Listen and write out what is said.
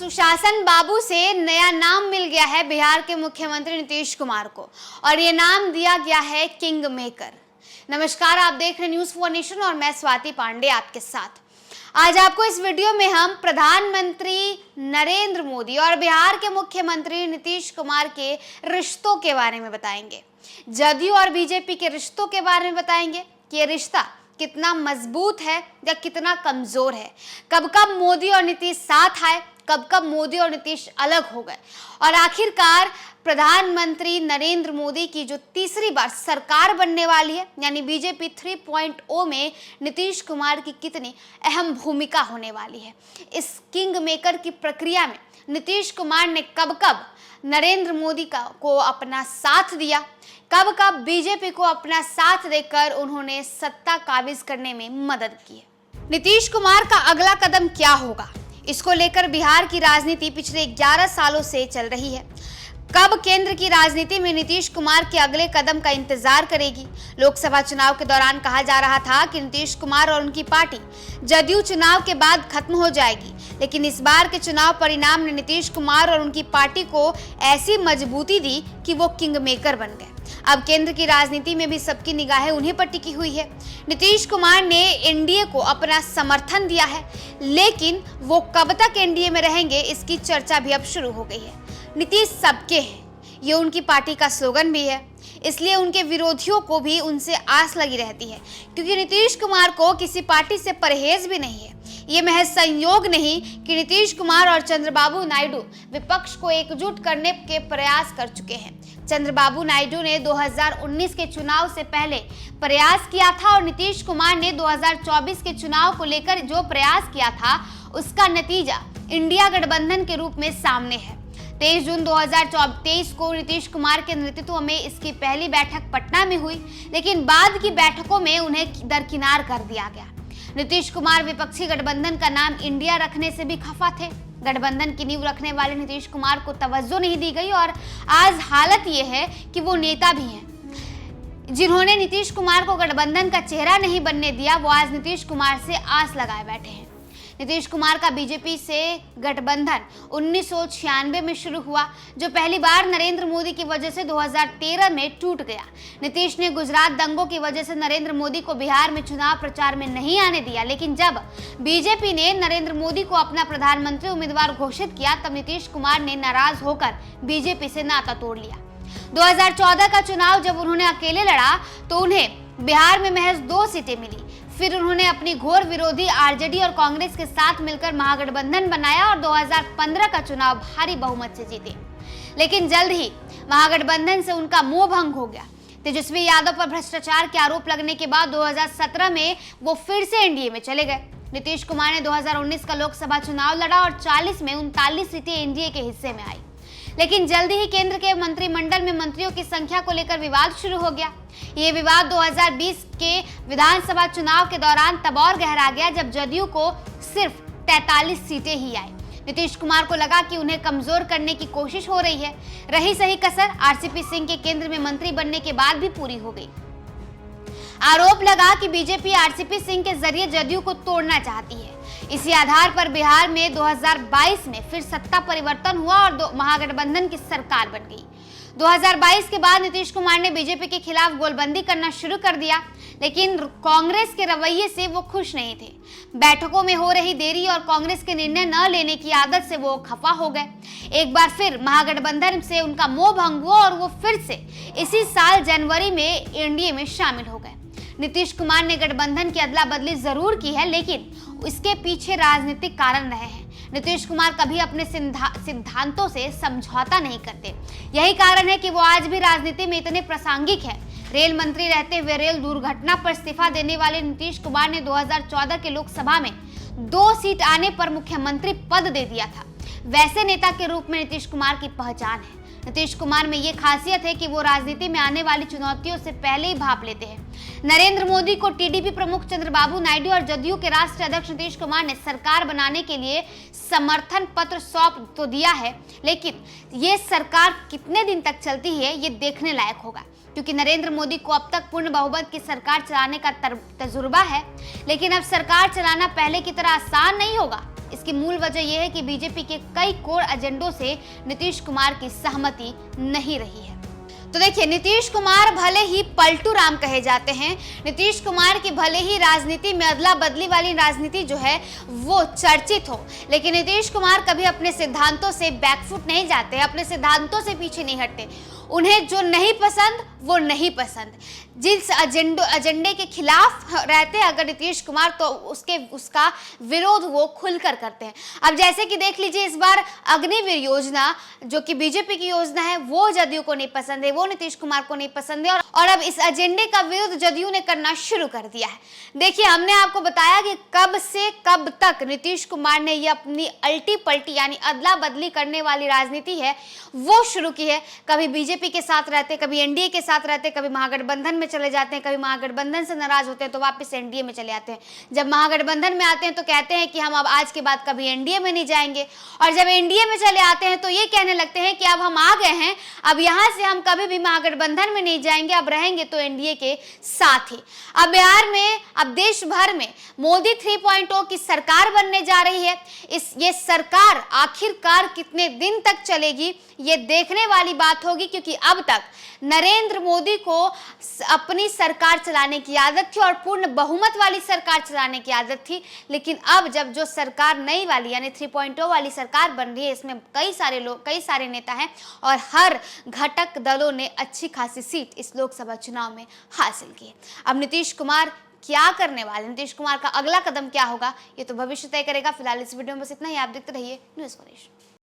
सुशासन बाबू से नया नाम मिल गया है बिहार के मुख्यमंत्री नीतीश कुमार को और ये नाम दिया गया है किंग मेकर। नमस्कार, आप देख रहे न्यूज़ फॉर नेशन और मैं स्वाति पांडे आपके साथ। आज आपको इस वीडियो में हम प्रधानमंत्री नरेंद्र मोदी और बिहार के मुख्यमंत्री नीतीश कुमार के रिश्तों के बारे में बताएंगे। जदयू और बीजेपी के रिश्तों के बारे में बताएंगे कि ये रिश्ता कितना मजबूत है या कितना कमजोर है, कब कब मोदी और नीतीश साथ आए, कब कब मोदी और नीतीश अलग हो गए और आखिरकार प्रधानमंत्री नरेंद्र मोदी की जो तीसरी बार सरकार बनने वाली है यानी बीजेपी 3.0 में नीतीश कुमार की कितनी अहम भूमिका होने वाली है। इस किंग मेकर की प्रक्रिया में नीतीश कुमार ने कब कब नरेंद्र मोदी को अपना साथ दिया, कब कब बीजेपी को अपना साथ देकर उन्होंने सत्ता काबिज करने में मदद की है। नीतीश कुमार का अगला कदम क्या होगा, इसको लेकर बिहार की राजनीति पिछले 11 सालों से चल रही है। कब केंद्र की राजनीति में नीतीश कुमार के अगले कदम का इंतजार करेगी। लोकसभा चुनाव के दौरान कहा जा रहा था कि नीतीश कुमार और उनकी पार्टी जदयू चुनाव के बाद खत्म हो जाएगी, लेकिन इस बार के चुनाव परिणाम ने नीतीश कुमार और उनकी पार्टी को ऐसी मजबूती दी कि वो किंग मेकर बन गए। अब केंद्र की राजनीति में भी सबकी निगाहें उन्हीं पर टिकी हुई है। नीतीश कुमार ने एनडीए को अपना समर्थन दिया है, लेकिन वो कब तक एनडीए में रहेंगे इसकी चर्चा भी अब शुरू हो गई है। नीतीश सबके हैं, ये उनकी पार्टी का स्लोगन भी है, इसलिए उनके विरोधियों को भी उनसे आस लगी रहती है, क्योंकि नीतीश कुमार को किसी पार्टी से परहेज भी नहीं है। ये महज संयोग नहीं कि नीतीश कुमार और चंद्रबाबू नायडू विपक्ष को एकजुट करने के प्रयास कर चुके हैं। चंद्रबाबू नायडू ने 2019 के चुनाव से पहले प्रयास किया था और नीतीश कुमार ने 2024 के चुनाव को लेकर जो प्रयास किया था उसका नतीजा इंडिया गठबंधन के रूप में सामने है। 23 जून 2023 को नीतीश कुमार के नेतृत्व में इसकी पहली बैठक पटना में हुई, लेकिन बाद की बैठकों में उन्हें दरकिनार कर दिया गया। नीतीश कुमार विपक्षी गठबंधन का नाम इंडिया रखने से भी खफा थे। गठबंधन की नींव रखने वाले नीतीश कुमार को तवज्जो नहीं दी गई और आज हालत ये है कि वो नेता भी हैं जिन्होंने नीतीश कुमार को गठबंधन का चेहरा नहीं बनने दिया, वो आज नीतीश कुमार से आस लगाए बैठे हैं। नीतीश कुमार का बीजेपी से गठबंधन 1996 में शुरू हुआ, जो पहली बार नरेंद्र मोदी की वजह से 2013 में टूट गया। नीतीश ने गुजरात दंगों की वजह से नरेंद्र मोदी को बिहार में चुनाव प्रचार में नहीं आने दिया, लेकिन जब बीजेपी ने नरेंद्र मोदी को अपना प्रधानमंत्री उम्मीदवार घोषित किया तब नीतीश कुमार ने नाराज होकर बीजेपी से नाता तोड़ लिया। 2014 का चुनाव जब उन्होंने अकेले लड़ा तो उन्हें बिहार में महज 2 सीटें मिली। फिर उन्होंने अपनी घोर विरोधी आरजेडी और कांग्रेस के साथ मिलकर महागठबंधन बनाया और 2015 का चुनाव भारी बहुमत से जीते, लेकिन जल्द ही महागठबंधन से उनका मोह भंग हो गया। तेजस्वी यादव पर भ्रष्टाचार के आरोप लगने के बाद 2017 में वो फिर से एनडीए में चले गए। नीतीश कुमार ने 2019 का लोकसभा चुनाव लड़ा और 40 में 39 सीटें एनडीए के हिस्से में आई, लेकिन जल्दी ही केंद्र के मंत्रिमंडल में मंत्रियों की संख्या को लेकर विवाद शुरू हो गया। ये विवाद 2020 के विधानसभा चुनाव के दौरान तब और गहरा गया जब जदयू को सिर्फ 43 सीटें ही आई। नीतीश कुमार को लगा कि उन्हें कमजोर करने की कोशिश हो रही है। रही सही कसर आरसीपी सिंह के केंद्र में मंत्री बनने के बाद भी पूरी हो गई। आरोप लगा कि बीजेपी आरसीपी सिंह के जरिए जदयू को तोड़ना चाहती है। इसी आधार पर बिहार में 2022 में फिर सत्ता परिवर्तन हुआ और महागठबंधन की सरकार बन गई। 2022 के बाद नीतीश कुमार ने बीजेपी के खिलाफ गोलबंदी करना शुरू कर दिया, लेकिन कांग्रेस के रवैये से वो खुश नहीं थे। बैठकों में हो रही देरी और कांग्रेस के निर्णय न लेने की आदत से वो खफा हो गए। एक बार फिर महागठबंधन से उनका मोह भंग हुआ और वो फिर से इसी साल जनवरी में एनडीए में शामिल हो गए। नीतीश कुमार ने गठबंधन की अदला बदली जरूर की है, लेकिन इसके पीछे राजनीतिक कारण रहे हैं। नीतीश कुमार कभी अपने सिद्धांतों से समझौता नहीं करते। यही कारण है कि वो आज भी राजनीति में इतने प्रासंगिक हैं। रेल मंत्री रहते हुए रेल दुर्घटना पर इस्तीफा देने वाले नीतीश कुमार ने 2014 के लोकसभा में 2 सीट आने पर मुख्यमंत्री पद दे दिया था। वैसे नेता के रूप में नीतीश कुमार की पहचान है। नीतीश कुमार में ये खासियत है कि वो राजनीति में आने वाली चुनौतियों से पहले ही भाप लेते हैं। नरेंद्र मोदी को टीडीपी प्रमुख चंद्रबाबू नायडू और जदयू के राष्ट्रीय अध्यक्ष नीतीश कुमार ने सरकार बनाने के लिए समर्थन पत्र सौंप तो दिया है, लेकिन ये सरकार कितने दिन तक चलती है ये देखने लायक होगा, क्योंकि नरेंद्र मोदी को अब तक पूर्ण बहुमत की सरकार चलाने का तजुर्बा है। लेकिन अब सरकार चलाना पहले की तरह आसान नहीं होगा। इसकी मूल वजह यह है कि बीजेपी के कई कोर एजेंडों से नीतीश कुमार की सहमति नहीं रही है। तो देखिए, नीतीश कुमार भले ही पलटू राम कहे जाते हैं, नीतीश कुमार की भले ही राजनीति में अदला बदली वाली राजनीति जो है वो चर्चित हो, लेकिन नीतीश कुमार कभी अपने सिद्धांतों से बैकफुट नहीं जाते, अपने सिद्धांतों से पीछे नहीं हटते। उन्हें जो नहीं पसंद वो नहीं पसंद, जिस एजेंडे के खिलाफ रहते हैं अगर नीतीश कुमार, तो उसका विरोध वो खुलकर करते हैं। अब जैसे कि देख लीजिए, इस बार अग्निवीर योजना जो कि बीजेपी की योजना है वो जदयू को नहीं पसंद है, वो नीतीश कुमार को नहीं पसंद है, और अब इस एजेंडे का विरोध जदयू ने करना शुरू कर दिया है। देखिए, हमने आपको बताया कि कब से कब तक नीतीश कुमार ने ये अपनी अल्टी पल्टी यानी अदला बदली करने वाली राजनीति है वो शुरू की है। कभी बीजेपी के साथ रहते, कभी एनडीए के साथ रहते, कभी महागठबंधन में चले जाते हैं, कभी महागठबंधन से नाराज होते हैं तो वापस एनडीए में चले आते हैं। जब महागठबंधन में आते हैं तो कहते हैं कि हम अब आज के बाद कभी एनडीए में नहीं जाएंगे, और जब एनडीए में चले आते हैं तो ये कहने लगते हैं कि अब हम आ गए हैं, अब यहां से हम कभी भी महागठबंधन में नहीं जाएंगे, अब रहेंगे तो एनडीए के साथ ही। अब बिहार में, अब देश भर में मोदी 3.0 की सरकार बनने जा रही है। ये सरकार आखिरकार कितने दिन तक चलेगी ये देखने वाली बात होगी, क्योंकि अब तक नरेंद्र मोदी को अपनी सरकार चलाने की आदत थी और पूर्ण बहुमत वाली सरकार चलाने की आदत थी, लेकिन अब जब जो सरकार नई वाली यानी 3.0 वाली सरकार बन रही है, इसमें कई सारे लोग, कई सारे नेता हैं और हर घटक दलों ने अच्छी खासी सीट इस लोकसभा चुनाव में हासिल की। अब नीतीश कुमार क्या करने वाले, नीतीश कुमार का अगला कदम क्या होगा, ये तो भविष्य तय करेगा। फिलहाल इस वीडियो में बस इतना ही। आप देखते रहिए न्यूज़ फॉर नेशन।